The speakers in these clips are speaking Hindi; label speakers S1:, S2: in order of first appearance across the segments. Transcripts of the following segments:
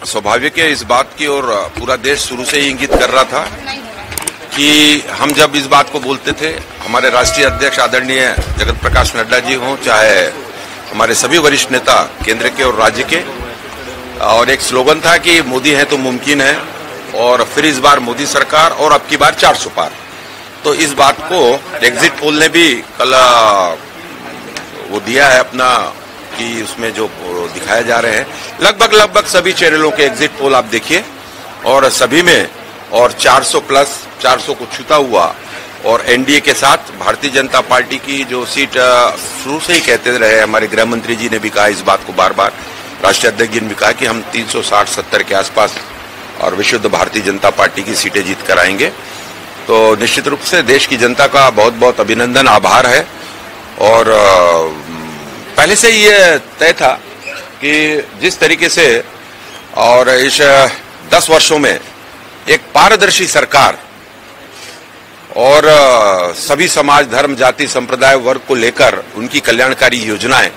S1: स्वाभाविक है इस बात की, और पूरा देश शुरू से ही इंगित कर रहा था कि हम जब इस बात को बोलते थे, हमारे राष्ट्रीय अध्यक्ष आदरणीय जगत प्रकाश नड्डा जी हों, चाहे हमारे सभी वरिष्ठ नेता केंद्र के और राज्य के, और एक स्लोगन था कि मोदी है तो मुमकिन है, और फिर इस बार मोदी सरकार और अब की बार 400 पार। तो इस बात को एग्जिट पोल ने भी कल वो दिया है अपना, कि उसमें जो दिखाए जा रहे हैं लगभग सभी चैनलों के एग्जिट पोल आप देखिए, और सभी में और 400 प्लस 400 को छूता हुआ, और एनडीए के साथ भारतीय जनता पार्टी की जो सीट शुरू से ही कहते रहे, हमारे गृह मंत्री जी ने भी कहा इस बात को बार बार, राष्ट्रीय अध्यक्ष जी ने भी कहा कि हम 360-70 के आसपास और विशुद्ध भारतीय जनता पार्टी की सीटें जीत कर आएंगे। तो निश्चित रूप से देश की जनता का बहुत बहुत अभिनंदन, आभार है। और पहले से ये तय था कि जिस तरीके से और इस 10 वर्षों में एक पारदर्शी सरकार और सभी समाज, धर्म, जाति, संप्रदाय, वर्ग को लेकर उनकी कल्याणकारी योजनाएं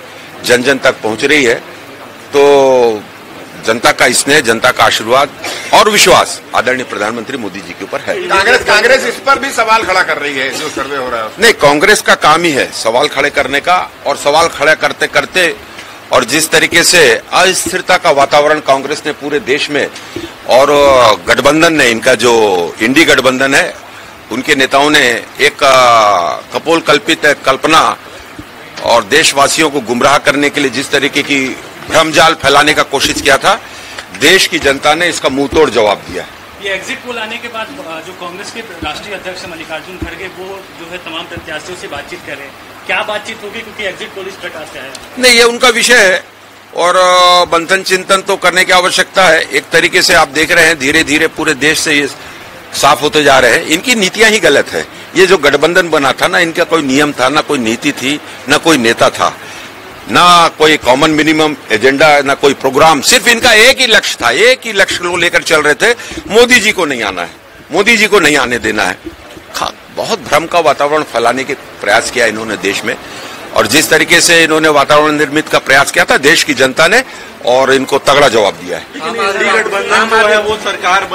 S1: जन जन तक पहुंच रही है, तो जनता का स्नेह, जनता का आशीर्वाद और विश्वास आदरणीय प्रधानमंत्री मोदी जी के ऊपर है।
S2: कांग्रेस इस पर भी सवाल खड़ा कर रही है, जो सर्वे हो रहा है।
S1: नहीं, कांग्रेस का काम ही है सवाल खड़े करने का, और सवाल खड़े करते करते और जिस तरीके से अस्थिरता का वातावरण कांग्रेस ने पूरे देश में, और गठबंधन ने, इनका जो इंडी गठबंधन है, उनके नेताओं ने एक कपोल कल्पित कल्पना और देशवासियों को गुमराह करने के लिए जिस तरीके की भ्रमजाल फैलाने का कोशिश किया था, देश की जनता ने इसका मुंह तोड़ जवाब दिया।
S3: ये एग्जिट पोल आने के बाद जो कांग्रेस के राष्ट्रीय अध्यक्ष मल्लिकार्जुन खड़गे, वो जो है तमाम प्रत्याशियों से बातचीत कर रहे हैं, क्या बातचीत होगी, क्योंकि एग्जिट पोल इस प्रकार से आया?
S1: नहीं, ये उनका विषय है, और मंथन चिंतन तो करने की आवश्यकता है। एक तरीके से आप देख रहे हैं धीरे धीरे पूरे देश से ये साफ होते जा रहे हैं, इनकी नीतियां ही गलत है। ये जो गठबंधन बना था ना, इनका कोई नियम था ना, कोई नीति थी ना, कोई नेता था ना, कोई कॉमन मिनिमम एजेंडा, ना कोई प्रोग्राम। सिर्फ इनका एक ही लक्ष्य था, एक ही लक्ष्य को लेकर चल रहे थे, मोदी जी को नहीं आना है, मोदी जी को नहीं आने देना है। बहुत भ्रम का वातावरण फैलाने के प्रयास किया इन्होंने देश में, और जिस तरीके से इन्होंने वातावरण निर्मित का प्रयास किया था, देश की जनता ने और इनको तगड़ा जवाब दिया है।
S4: गठबंधन जो है वो सरकार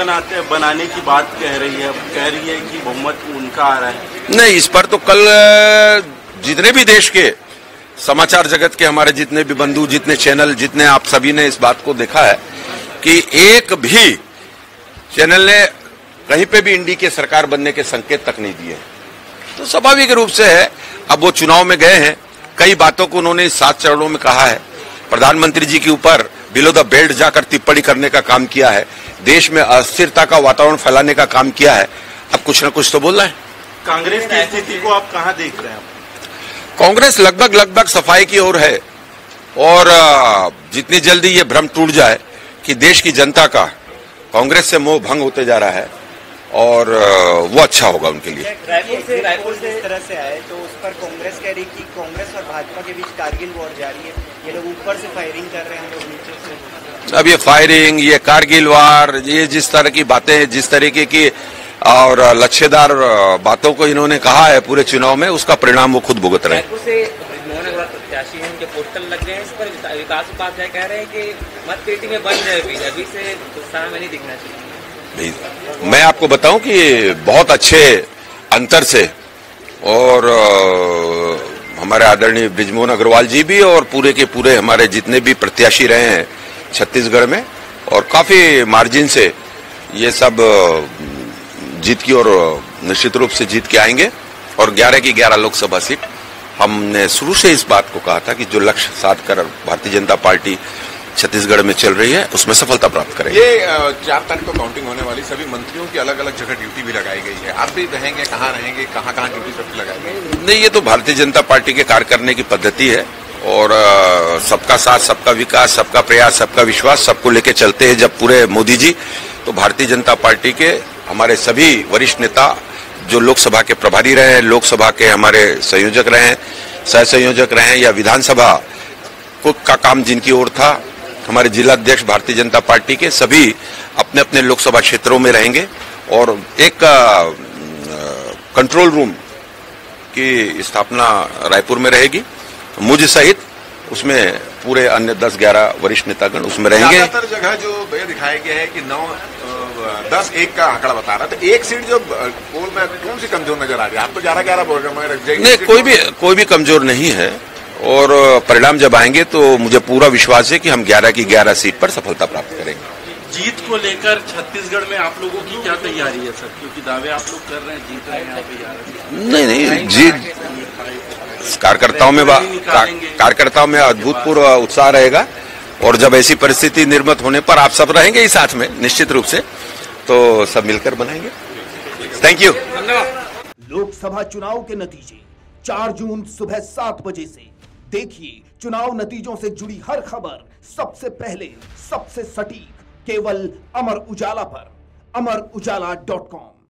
S4: बनाने की बात कह रही है कि बहुमत उनका आ रहा है।
S1: नहीं, इस पर तो कल जितने भी देश के समाचार जगत के हमारे जितने भी बंधु, जितने चैनल, जितने आप सभी ने इस बात को देखा है कि एक भी चैनल ने कहीं पे भी इंडी के सरकार बनने के संकेत तक नहीं दिए। तो स्वाभाविक रूप से है, अब वो चुनाव में गए हैं, कई बातों को उन्होंने 7 चरणों में कहा है, प्रधानमंत्री जी के ऊपर बिलो द बेल्ट जाकर टिप्पणी करने का काम किया है, देश में अस्थिरता का वातावरण फैलाने का काम किया है। अब कुछ न कुछ तो बोलना है।
S4: कांग्रेस की स्थिति को आप कहां देख रहे हैं?
S1: कांग्रेस लगभग सफाई की ओर है, और जितनी जल्दी ये भ्रम टूट जाए कि देश की जनता का कांग्रेस से मोह भंग होते जा रहा है, और वो अच्छा होगा उनके लिए।
S5: रायपुर से इस तरह से आए तो उस पर कांग्रेस कह रही कि कांग्रेस और भाजपा के बीच कारगिल वॉर जारी है, ये लोग ऊपर से फायरिंग कर रहे हैं, हम लोग नीचे से।
S1: अब ये फायरिंग, ये कारगिल वार, ये जिस तरह की बातें, जिस तरीके की और लक्ष्यदार बातों को इन्होंने कहा है पूरे चुनाव में, उसका परिणाम वो खुद भुगत रहे हैं।
S5: रायपुर से प्रत्याशी हैं, उनके पोस्टर लग गए हैं, इस पर विकास उपाध्याय कह रहे हैं कि मतपेटी में बंद है, बीजेपी से उत्साह में नहीं दिखना चाहिए।
S1: मैं आपको बताऊं कि बहुत अच्छे अंतर से, और हमारे आदरणीय बृजमोहन अग्रवाल जी भी और पूरे के पूरे हमारे जितने भी प्रत्याशी रहे हैं छत्तीसगढ़ में, और काफी मार्जिन से ये सब जीत की और निश्चित रूप से जीत के आएंगे। और 11 की 11 लोकसभा सीट, हमने शुरू से इस बात को कहा था कि जो लक्ष्य साध कर भारतीय जनता पार्टी छत्तीसगढ़ में चल रही है, उसमें सफलता प्राप्त करेंगे।
S2: ये 4 तारीख को काउंटिंग होने वाली, सभी मंत्रियों की अलग अलग जगह ड्यूटी भी लगाई गई है। आप भी रहेंगे, कहाँ रहेंगे, कहाँ ड्यूटी सबकी लगाई गई?
S1: नहीं, ये तो भारतीय जनता पार्टी के कार्य करने की पद्धति है, और सबका साथ, सबका विकास, सबका प्रयास, सबका विश्वास, सबको लेके चलते हैं जब पूरे मोदी जी। तो भारतीय जनता पार्टी के हमारे सभी वरिष्ठ नेता जो लोकसभा के प्रभारी रहे हैं, लोकसभा के हमारे संयोजक रहे हैं, सह संयोजक रहे हैं, या विधानसभा का काम जिनकी ओर था, हमारे जिला अध्यक्ष भारतीय जनता पार्टी के, सभी अपने अपने लोकसभा क्षेत्रों में रहेंगे, और एक कंट्रोल रूम की स्थापना रायपुर में रहेगी, मुझ सहित उसमें पूरे अन्य 10-11 वरिष्ठ नेतागण उसमें रहेंगे।
S2: ज्यादातर जगह जो ये दिखाया गया है कि 9-10-1 का आंकड़ा बता रहा था, एक सीट जो पोल में कौन सी कमजोर नजर आ रही है? आप तो 11-11 बोल रहे हैं।
S1: नहीं, कोई भी कमजोर नहीं है, और परिणाम जब आएंगे तो मुझे पूरा विश्वास है कि हम 11 की 11 सीट पर सफलता प्राप्त करेंगे।
S4: जीत को लेकर छत्तीसगढ़ में आप लोगों की क्या तैयारी है सर? क्योंकि दावे आप लोग कर रहे हैं, जीत रहे हैं यहाँ पे।
S1: नहीं, जीत कार्यकर्ताओं में अभूतपूर्व उत्साह रहेगा, और जब ऐसी परिस्थिति निर्मित होने पर आप सब रहेंगे ही साथ में निश्चित रूप से, तो सब मिलकर बनाएंगे। Thank you.
S6: लोकसभा चुनाव के नतीजे 4 जून सुबह 7 बजे से देखिए। चुनाव नतीजों से जुड़ी हर खबर सबसे पहले, सबसे सटीक, केवल अमर उजाला पर, amarujala.com।